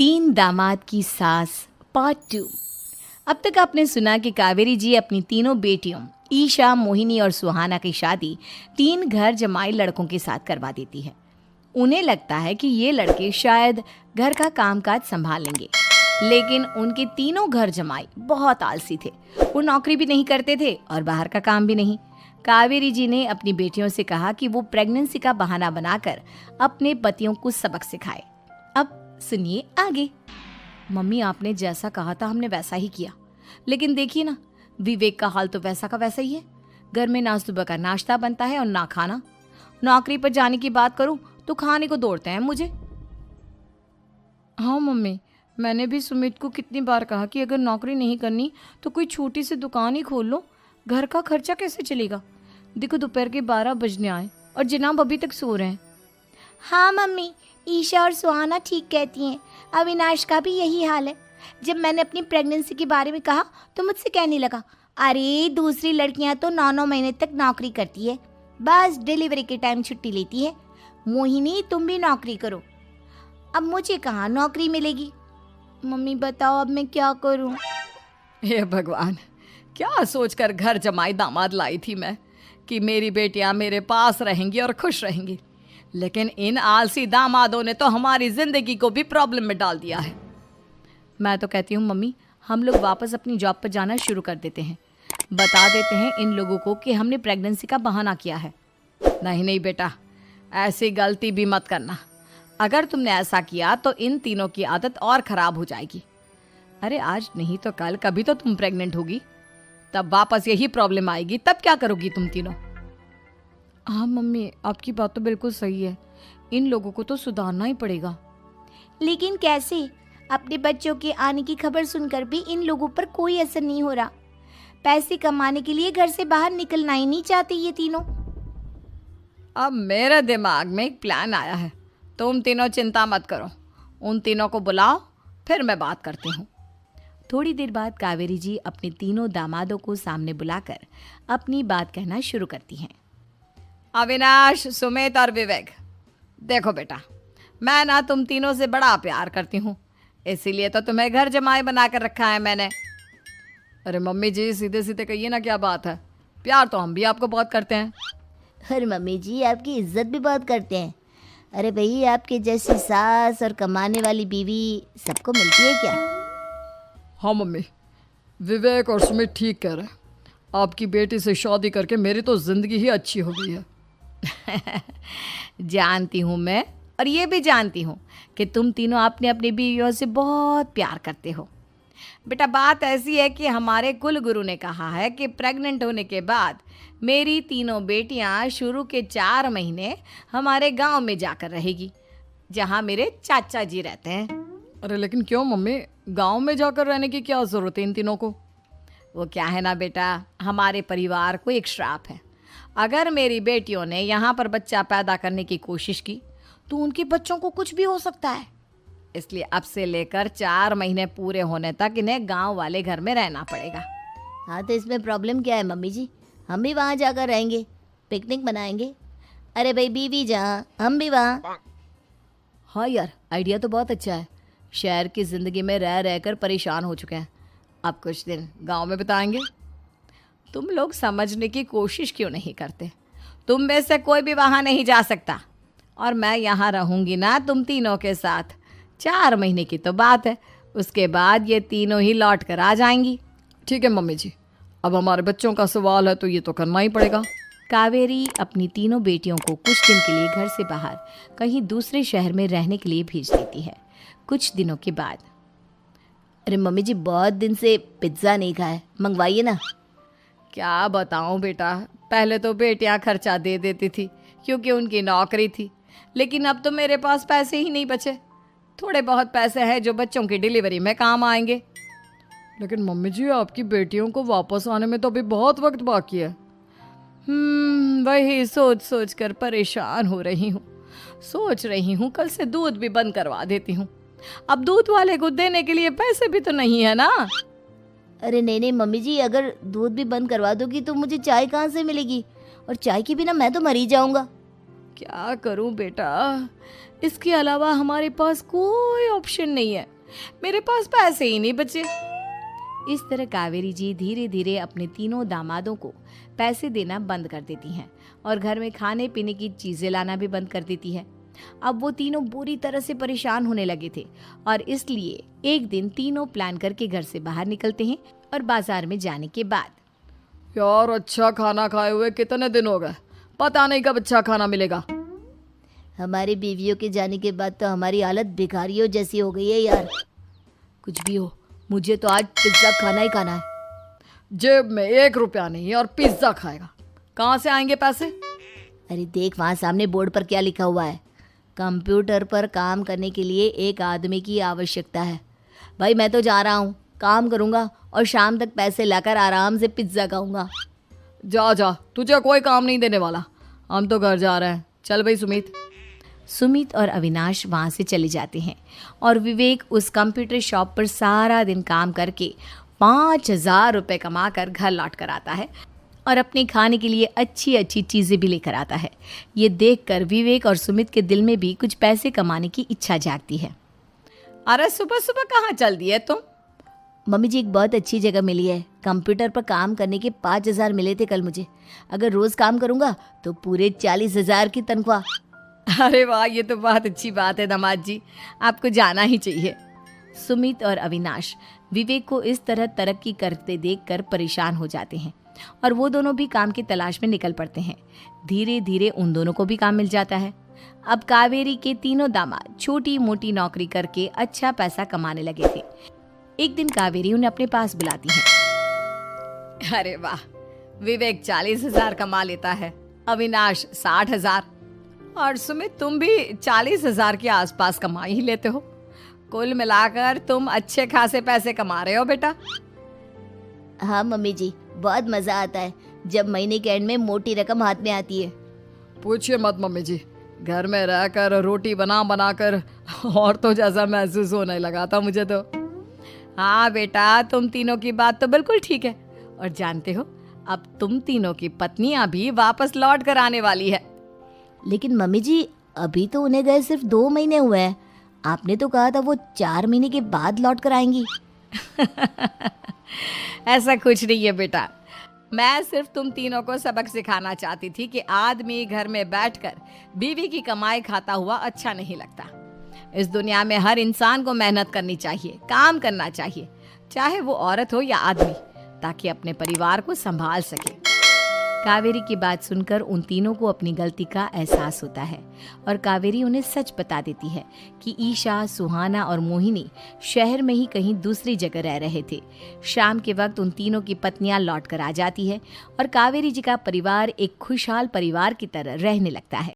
तीन दामाद की सास पार्ट 2। अब तक आपने सुना कि कावेरी जी अपनी तीनों बेटियों ईशा, मोहिनी और सुहाना की शादी तीन घर जमाई लड़कों के साथ करवा देती है। उन्हें लगता है कि ये लड़के शायद घर का कामकाज संभाल लेंगे, लेकिन उनके तीनों घर जमाई बहुत आलसी थे। वो नौकरी भी नहीं करते थे और बाहर का काम भी नहीं। कावेरी जी ने अपनी बेटियों से कहा कि वो प्रेगनेंसी का बहाना बनाकर अपने पतियों को सबक सिखाए। अब सुनिए आगे। मम्मी, आपने जैसा कहा था हमने वैसा ही किया, लेकिन देखिए ना, विवेक का हाल तो वैसा का वैसा ही है। घर में ना सुबह का नाश्ता बनता है और ना खाना। नौकरी पर जाने की बात करूं तो खाने को दौड़ते हैं मुझे। हाँ मम्मी, मैंने भी सुमित को कितनी बार कहा कि अगर नौकरी नहीं करनी तो कोई छोटी सी दुकान ही खोल लो। घर का खर्चा कैसे चलेगा? देखो दोपहर के 12 बजने आए और जनाब अभी तक सो रहे हैं। हाँ मम्मी, ईशा और सुहाना ठीक कहती हैं। अविनाश का भी यही हाल है। जब मैंने अपनी प्रेगनेंसी के बारे में कहा तो मुझसे कहने लगा, अरे दूसरी लड़कियां तो 9-9 महीने तक नौकरी करती है, बस डिलीवरी के टाइम छुट्टी लेती है। मोहिनी, तुम भी नौकरी करो। अब मुझे कहाँ नौकरी मिलेगी? मम्मी बताओ अब मैं क्या करूँ? हे भगवान, क्या सोचकर घर जमाई दामाद लाई थी मैं कि मेरी बेटियां मेरे पास रहेंगी और खुश रहेंगी, लेकिन इन आलसी दामादों ने तो हमारी जिंदगी को भी प्रॉब्लम में डाल दिया है। मैं तो कहती हूँ मम्मी, हम लोग वापस अपनी जॉब पर जाना शुरू कर देते हैं। बता देते हैं इन लोगों को कि हमने प्रेगनेंसी का बहाना किया है। नहीं नहीं बेटा, ऐसी गलती भी मत करना। अगर तुमने ऐसा किया तो इन तीनों की आदत और ख़राब हो जाएगी। अरे आज नहीं तो कल कभी तो तुम प्रेग्नेंट होगी, तब वापस यही प्रॉब्लम आएगी। तब क्या करोगी तुम तीनों? हाँ मम्मी, आपकी बात तो बिल्कुल सही है। इन लोगों को तो सुधारना ही पड़ेगा। लेकिन कैसे? अपने बच्चों के आने की खबर सुनकर भी इन लोगों पर कोई असर नहीं हो रहा। पैसे कमाने के लिए घर से बाहर निकलना ही नहीं चाहते ये तीनों। अब मेरे दिमाग में एक प्लान आया है। तुम तीनों चिंता मत करो, उन तीनों को बुलाओ, फिर मैं बात करती हूँ। थोड़ी देर बाद कावेरी जी अपने तीनों दामादों को सामने बुलाकर अपनी बात कहना शुरू करती हैं। अविनाश, सुमित और विवेक, देखो बेटा, मैं ना तुम तीनों से बड़ा प्यार करती हूँ, इसीलिए तो तुम्हें घर जमाई बना कर रखा है मैंने। अरे मम्मी जी, सीधे सीधे कहिए ना, क्या बात है? प्यार तो हम भी आपको बहुत करते हैं। अरे मम्मी जी, आपकी इज्जत भी बहुत करते हैं। अरे भाई, आपके जैसी सास और कमाने वाली बीवी सबको मिलती है क्या? हाँ मम्मी, विवेक और सुमित ठीक कह रहे हैं। आपकी बेटी से शादी करके मेरी तो ज़िंदगी ही अच्छी हो गई है। जानती हूँ मैं, और ये भी जानती हूँ कि तुम तीनों अपने अपनी बीवियों से बहुत प्यार करते हो। बेटा, बात ऐसी है कि हमारे कुल गुरु ने कहा है कि प्रेग्नेंट होने के बाद मेरी तीनों बेटियां शुरू के 4 महीने हमारे गांव में जाकर रहेगी, जहां मेरे चाचा जी रहते हैं। अरे लेकिन क्यों मम्मी, गांव में जाकर रहने की क्या ज़रूरत है इन तीनों को? वो क्या है ना बेटा, हमारे परिवार को एक श्राप है। अगर मेरी बेटियों ने यहाँ पर बच्चा पैदा करने की कोशिश की तो उनके बच्चों को कुछ भी हो सकता है। इसलिए अब से लेकर 4 महीने पूरे होने तक इन्हें गांव वाले घर में रहना पड़ेगा। हाँ तो इसमें प्रॉब्लम क्या है मम्मी जी? हम भी वहाँ जाकर रहेंगे, पिकनिक मनाएंगे। अरे भाई, बीवी जहाँ हम भी वहाँ। हाँ यार, आइडिया तो बहुत अच्छा है। शहर की ज़िंदगी में रह रहकर परेशान हो चुके हैं, अब कुछ दिन गांव में बिताएंगे। तुम लोग समझने की कोशिश क्यों नहीं करते? तुम में से कोई भी वहाँ नहीं जा सकता, और मैं यहाँ रहूँगी ना तुम तीनों के साथ। 4 महीने की तो बात है, उसके बाद ये तीनों ही लौट कर आ जाएंगी। ठीक है मम्मी जी, अब हमारे बच्चों का सवाल है तो ये तो करना ही पड़ेगा। कावेरी अपनी तीनों बेटियों को कुछ दिन के लिए घर से बाहर कहीं दूसरे शहर में रहने के लिए भेज देती है। कुछ दिनों के बाद, अरे मम्मी जी, बहुत दिन से पिज्ज़ा नहीं खाया, मंगवाइए ना। क्या बताऊं बेटा, पहले तो बेटियां खर्चा दे देती थी क्योंकि उनकी नौकरी थी, लेकिन अब तो मेरे पास पैसे ही नहीं बचे। थोड़े बहुत पैसे हैं जो बच्चों की डिलीवरी में काम आएंगे। लेकिन मम्मी जी, आपकी बेटियों को वापस आने में तो अभी बहुत वक्त बाकी है। वही सोच सोच कर परेशान हो रही हूँ। सोच रही हूँ कल से दूध भी बंद करवा देती हूँ। अब दूध वाले को देने के लिए पैसे भी तो नहीं है ना। अरे नहीं नहीं मम्मी जी, अगर दूध भी बंद करवा दोगी तो मुझे चाय कहाँ से मिलेगी? और चाय के बिना मैं तो मर ही जाऊँगा। क्या करूं बेटा, इसके अलावा हमारे पास कोई ऑप्शन नहीं है, मेरे पास पैसे ही नहीं बचे। इस तरह कावेरी जी धीरे धीरे अपने तीनों दामादों को पैसे देना बंद कर देती हैं और घर में खाने पीने की चीजें लाना भी बंद कर देती है। अब वो तीनों बुरी तरह से परेशान होने लगे थे और इसलिए एक दिन तीनों प्लान करके घर से बाहर निकलते हैं और बाजार में जाने के बाद यार अच्छा खाना खाए हुए कितने दिन हो गए, पता नहीं कब अच्छा खाना मिलेगा। हमारी बीवियों के जाने के बाद तो हमारी हालत भिखारियों जैसी हो गई है यार। कुछ भी हो, मुझे तो आज पिज्जा खाना ही खाना है। जेब में 1 रुपया नहीं है और पिज्जा खाएगा, कहाँ से आएंगे पैसे? अरे देख वहाँ सामने बोर्ड पर क्या लिखा हुआ है, कंप्यूटर पर काम करने के लिए एक आदमी की आवश्यकता है। भाई मैं तो जा रहा हूँ, काम करूँगा और शाम तक पैसे लाकर आराम से पिज्ज़ा खाऊंगा। जा जा, तुझे कोई काम नहीं देने वाला, हम तो घर जा रहे हैं। चल भाई सुमित। सुमित और अविनाश वहाँ से चले जाते हैं और विवेक उस कंप्यूटर शॉप पर सारा दिन काम करके 5,000 रुपये कमा कर घर लौट कर आता है और अपने खाने के लिए अच्छी अच्छी चीज़ें भी लेकर आता है। ये देखकर विवेक और सुमित के दिल में भी कुछ पैसे कमाने की इच्छा जागती है। अरे सुबह सुबह कहाँ चल दिए तुम? मम्मी जी एक बहुत अच्छी जगह मिली है, कंप्यूटर पर काम करने के 5,000 मिले थे कल मुझे। अगर रोज़ काम करूँगा तो पूरे 40,000 की तनख्वाह। अरे वाह, ये तो बहुत अच्छी बात है दामाद जी, आपको जाना ही चाहिए। सुमित और अविनाश विवेक को इस तरह तरक्की करते देखकर परेशान हो जाते हैं और वो दोनों भी काम की तलाश में निकल पड़ते हैं। धीरे धीरे उन दोनों को भी काम मिल जाता है। अब कावेरी के तीनों दामाद छोटी मोटी नौकरी करके अच्छा पैसा कमाने लगे थे। एक दिन कावेरी उन्हें अपने पास बुलाती है। अरे वाह, विवेक 40,000 कमा लेता है, अविनाश 60,000 और सुमित तुम भी 40,000 के आसपास कमा ही लेते हो। कुल मिलाकर तुम अच्छे खासे पैसे कमा रहे हो बेटा। हाँ मम्मी जी, बहुत मज़ा आता है जब महीने के एंड में मोटी रकम हाथ में आती है। पूछिए मत मम्मी जी, घर में रहकर रोटी बना बना कर और तो जैसा महसूस होने लगा था मुझे तो। हाँ बेटा, तुम तीनों की बात तो बिल्कुल ठीक है और जानते हो अब तुम तीनों की पत्नियां भी वापस लौट कर आने वाली है। लेकिन मम्मी जी अभी तो उन्हें गए सिर्फ 2 महीने हुए हैं, आपने तो कहा था वो 4 महीने के बाद लौट कर आएंगी। ऐसा कुछ नहीं है बेटा, मैं सिर्फ तुम तीनों को सबक सिखाना चाहती थी कि आदमी घर में बैठकर बीवी की कमाई खाता हुआ अच्छा नहीं लगता। इस दुनिया में हर इंसान को मेहनत करनी चाहिए, काम करना चाहिए, चाहे वो औरत हो या आदमी, ताकि अपने परिवार को संभाल सके। कावेरी की बात सुनकर उन तीनों को अपनी गलती का एहसास होता है और कावेरी उन्हें सच बता देती है कि ईशा, सुहाना और मोहिनी शहर में ही कहीं दूसरी जगह रह रहे थे। शाम के वक्त उन तीनों की पत्नियां लौट कर आ जाती है और कावेरी जी का परिवार एक खुशहाल परिवार की तरह रहने लगता है।